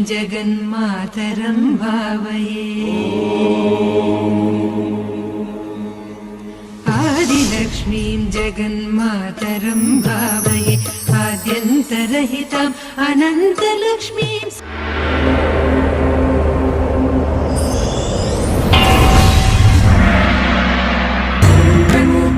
जगन्मातरं भावये आदिलक्ष्मीं जगन्मातरं भावये आद्यन्तरहिताम् अनन्तलक्ष्मीं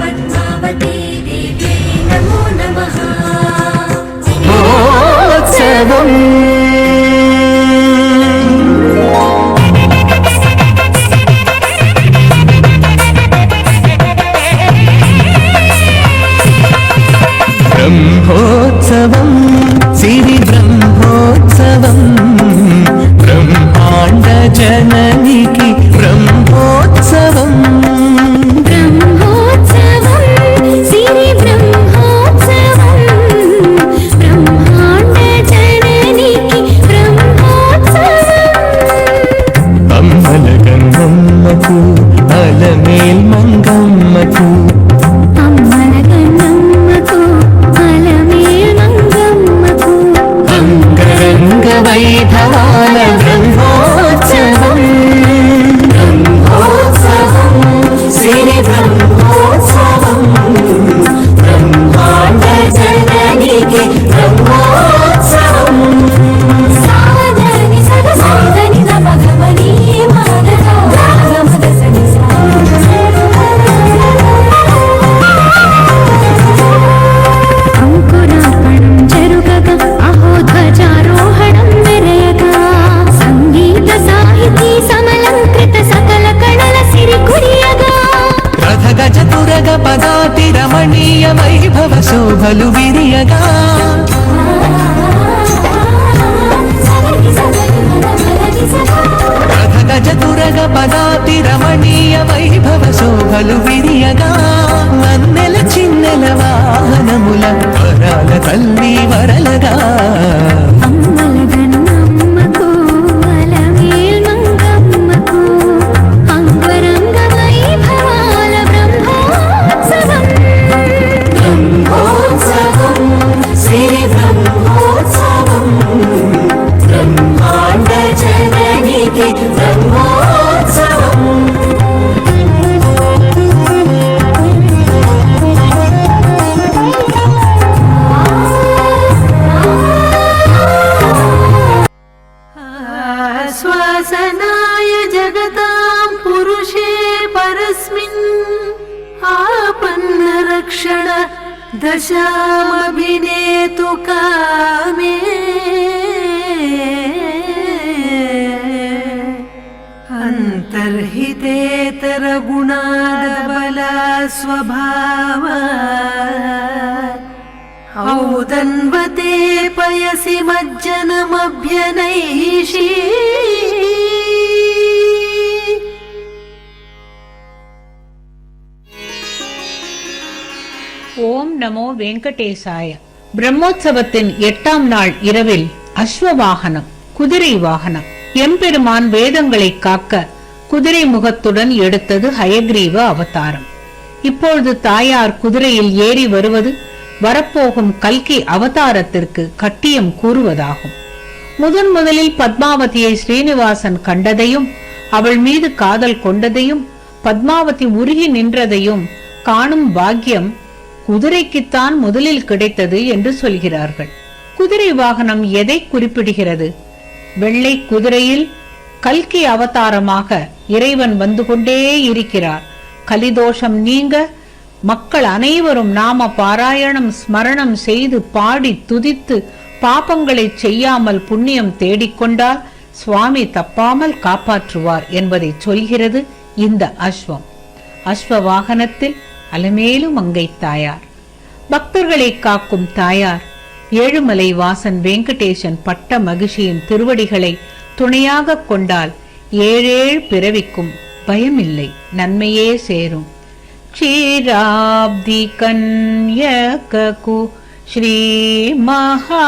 पद्मावती देवी नमो नमः ब्रह्मोत्सवं सिरि ब्रह्मोत्सवं ब्रह्माण्ड जननिकी ब्रह्मोत्सवं सिरि ब्रह्मोत्सवं ब्रह्माण्ड जननिकी ब्रह्मोत्सवम् अम्मलगन्नम्मकु अलमेल् मङ्गम्मकु वैभवान ब्रह्मोत्सवं ब्रह्मोत्सवं श्री ब्रह्मोत्सवं ब्रह्माण्ड जननिकी ब्रह्मोत्सवं साधनि सद साधनि द भगवनी माधव रागमद सनि अंकुरार्पणं जरुगग अहो ध्वजारोहणं पदाति रमणीय वैभव शोभलु विरियगा गजतुरग पदाति रमणीय वैभव शोभलु विरियगा अन्नेल चिन्नेल वाहनमुल वराल तल्ली वरलगा श्वासनाय जगतां पुरुषे परस्मिन् आपन्नरक्षण दशामभिनेतु कामे अन्तर्हितेतरगुणादबला स्वभावा औदन्वते पयसि मज्जनमभ्यनैषि ஓம் நமோ வெங்கடேசாய. பிரம்மோற்சவத்தின் 8ஆம் நாள் இரவில் அஸ்வவாகனம், குதிரை வாகனம். எம்பெருமான் வேதங்களை காக்க குதிரை முகத்துடன் எடுத்தது ஹயக்ரீவ அவதாரம். இப்பொழுது தாயார் குதிரையில் ஏறி வருவது வரப்போகும் கல்கி அவதாரத்திற்கு கட்டியம் கூறுவதாகும். முதலில் பத்மாவதியை ஸ்ரீனிவாசன் கண்டதையும் அவள் மீது காதல் கொண்டதையும் பத்மாவதி உருகி நின்றதையும் காணும் பாக்கியம் குதிரைக்குத்தான் முதலில் கிடைத்தது என்று சொல்கிறார்கள். குதிரை வாகனம் எதை குறிப்பிடுகிறது? வெள்ளை குதிரையில் கல்கி அவதாரமாக இறைவன் வந்து கொண்டே இருக்கிறார். கலிதோஷம் நீங்க மக்கள் அனைவரும் நாம பாராயணம் ஸ்மரணம் செய்து பாடி துதித்து பாபங்களை செய்யாமல் புண்ணியம் தேடிக்கொண்டால் சுவாமி தப்பாமல் காப்பாற்றுவார் என்பதை சொல்கிறது இந்த அஸ்வம். அஸ்வ வாகனத்தில் அலமேலு மங்கை தாயார், பக்தர்களை காக்கும் தாயார், ஏழுமலை வாசன் வெங்கடேசன் பட்ட மகிழ்ச்சியின் திருவடிகளை துணையாக கொண்டால் ஏழேழு பிறவிக்கும் பயமில்லை, நன்மையே சேரும். క్షీరాబ్ది కన్యకకు శ్రీ మహాలక్ష్మికి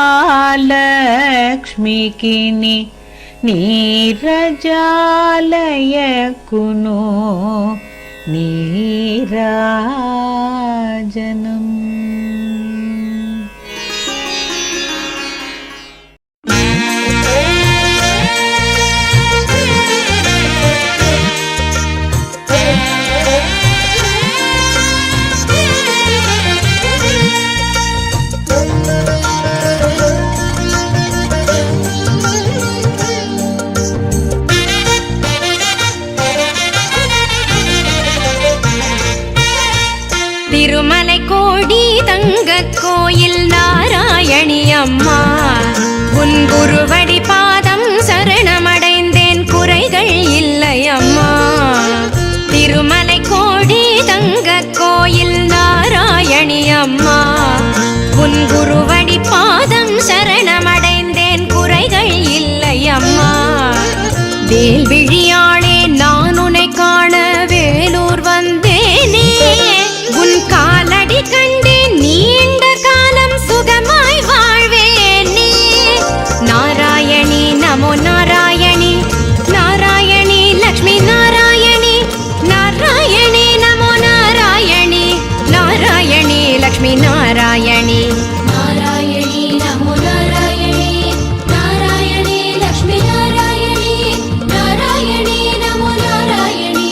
నీరజాలయకును నీరాజనం. கோடி தங்கக் கோயில் நாராயணி அம்மா உன் குருவடி பாதம் சரணமடைந்தேன் குறைகள் இல்லை அம்மா திருமலை கோடி தங்கக் கோயில் நாராயணி அம்மா உன் குருவடி பாதம் சரணமடைந்தேன் குறைகள் இல்லை அம்மா வேல் விழியாளே நான் உன்னை காண வேலூர் வந்தேனே உன் காலடி கண்டேன் நீண்ட காலம் சுகமாய் வாழ்வேனே நாராயணி நமோ நாராயணி நாராயணி லக்ஷ்மி நாராயணி நாராயணி நமோ நாராயணி நாராயணி லக்ஷ்மி நாராயணி நாராயணி நமோ நாராயணி நாராயணி லக்ஷ்மி நாராயணி நாராயணி நமோ நாராயணி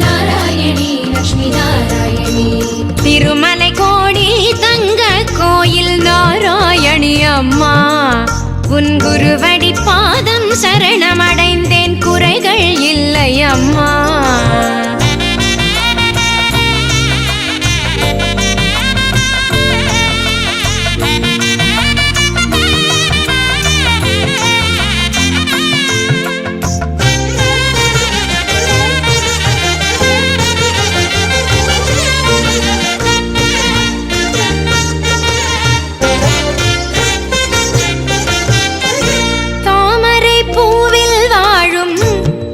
நாராயணி லக்ஷ்மி நாராயணி திருமலை கோடி தங்க கோயில் நாராயணி அம்மா உன் குருவடி பாதம் சரணமடைந்தேன் குறைகள் இல்லை அம்மா தாமரை பூவில் வாழும்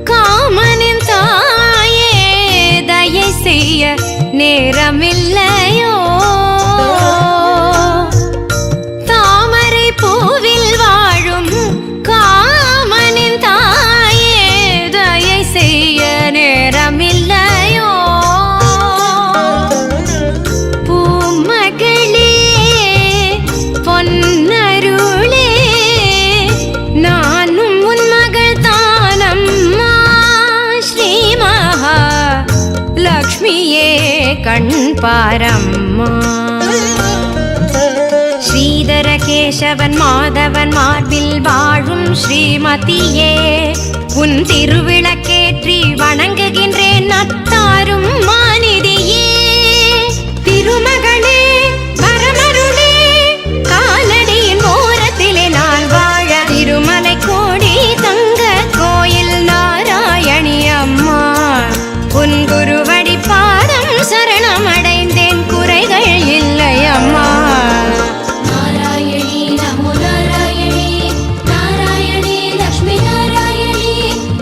காமனின் தாயே தயை செய்ய நேரமில்லையோ தாமரை பூவில் வாழும் காமனின் தாயே தயை செய்ய நேரமில்லையோ பூமகளே பொன்னருளே நானும் உன் மகள் தானம்மா ஸ்ரீ மகா லக்ஷ்மியே கண் பாரம்மா ஸ்ரீதர கேசவன் மாதவன் மார்பில் வாழும் ஸ்ரீமதியே உன் திருவிளக்கேற்றி வணங்குகின்றேன் நத்தாரும் மாநிதியே திருமகளே வரமருளே காலடியின் ஓரத்திலே நான் வாழ திருமலை கோடி தங்க கோயில் நாராயணி அம்மா உன் குருவடி பாதம் சரணமடைந்தேன் குறைகள் இல்லை அம்மா நாராயணி நமோ நாராயணி நாராயணி லக்ஷ்மி நாராயணி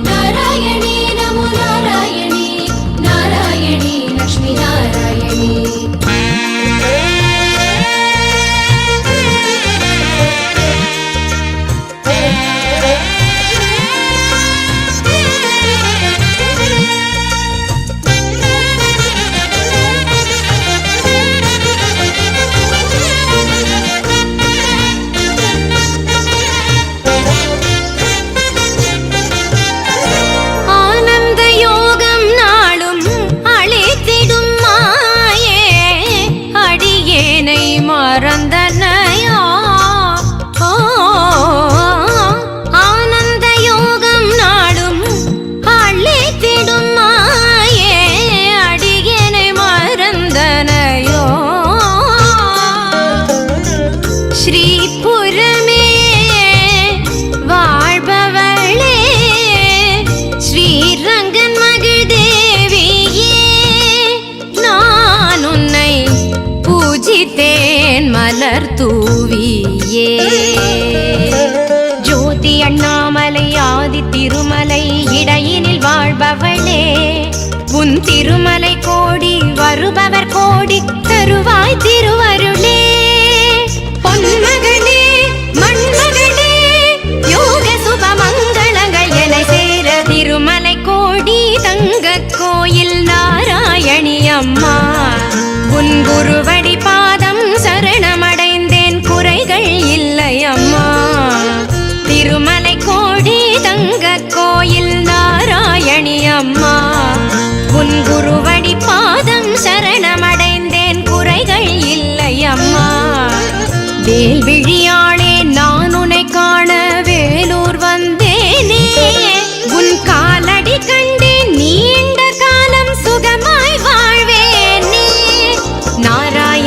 நாராயணி நமோ நாராயணி நாராயணி லக்ஷ்மி நாராயணி ஆனந்த யோகம் நாளும் அளித்திடும் மாயே அடியேனை மறந்தனையா ஓ, ஆனந்த யோகம் நாளும் அளித்திடும் மாயே அடியேனை மறந்தனையோ ஸ்ரீபுரமே வாழ்பவளே ஸ்ரீரங்கன் மகள் தேவியே நான் உன்னை பூஜித்தேன் மலர் தூவியே ஜோதி அண்ணாமலை ஆதி திருமலை இடையினில் வாழ்பவளே உன் திருமலை கோடி வருபவர் கோடி தருவாய் திருவருளே பொன்மகளே மண்மகளே யோக சுப மங்களங்கள் என சேர திருமலை கோடி தங்க கோயில் நாராயணி அம்மா உன் குருவடி பாதம் சரணமடைந்தேன் குறைகள் இல்லை அம்மா திருமலை கோடி தங்க கோயில் நாராயணி அம்மா உன் குருவடி பாதம் சரணமடைந்தேன் குறைகள் இல்லை அம்மா வேல் விழியாளே நான் உன்னை காண வேலூர் வந்தேனே உன் காலடி கண்டேன் நீண்ட காலம் சுகமாய் வாழ்வேனே நாராயண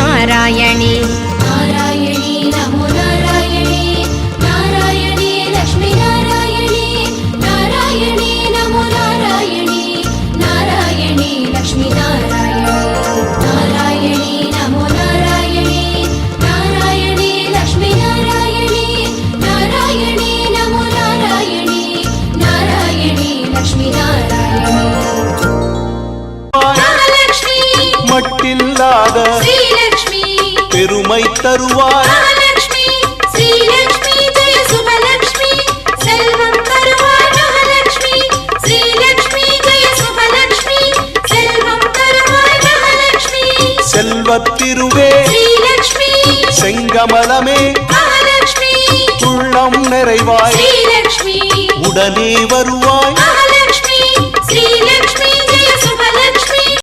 நாராயணி நாராயணி நமோ நாராயணி நாராயணி லக்ஷ்மி நாராயணி நாராயணி நமோ நாராயணி நாராயணி லக்ஷ்மி நாராயணி நாராயணி நமோ நாராயணி நாராயணி லக்ஷ்மி நாராயணி நாராயணி நமோ நாராயணி நாராயணி லக்ஷ்மி நாராயணி மகாலட்சுமி மட்டில்லாத ஸ்ரீலக்ஷ்மி பெருமை தருவாய் மகாலட்சுமி ஸ்ரீலக்ஷ்மி ஜெய சுபலக்ஷ்மி செல்வம் தருவாய் மகாலட்சுமி ஸ்ரீலக்ஷ்மி ஜெய சுபலக்ஷ்மி செல்வம் தருவாய் மகாலட்சுமி செல்வத்திருவே ஸ்ரீலக்ஷ்மி செங்கமலமே மகாலட்சுமி உள்ளம் நிறைவாய் ஸ்ரீலக்ஷ்மி உடனே வருவாய் மகாலட்சுமி ஸ்ரீலக்ஷ்மி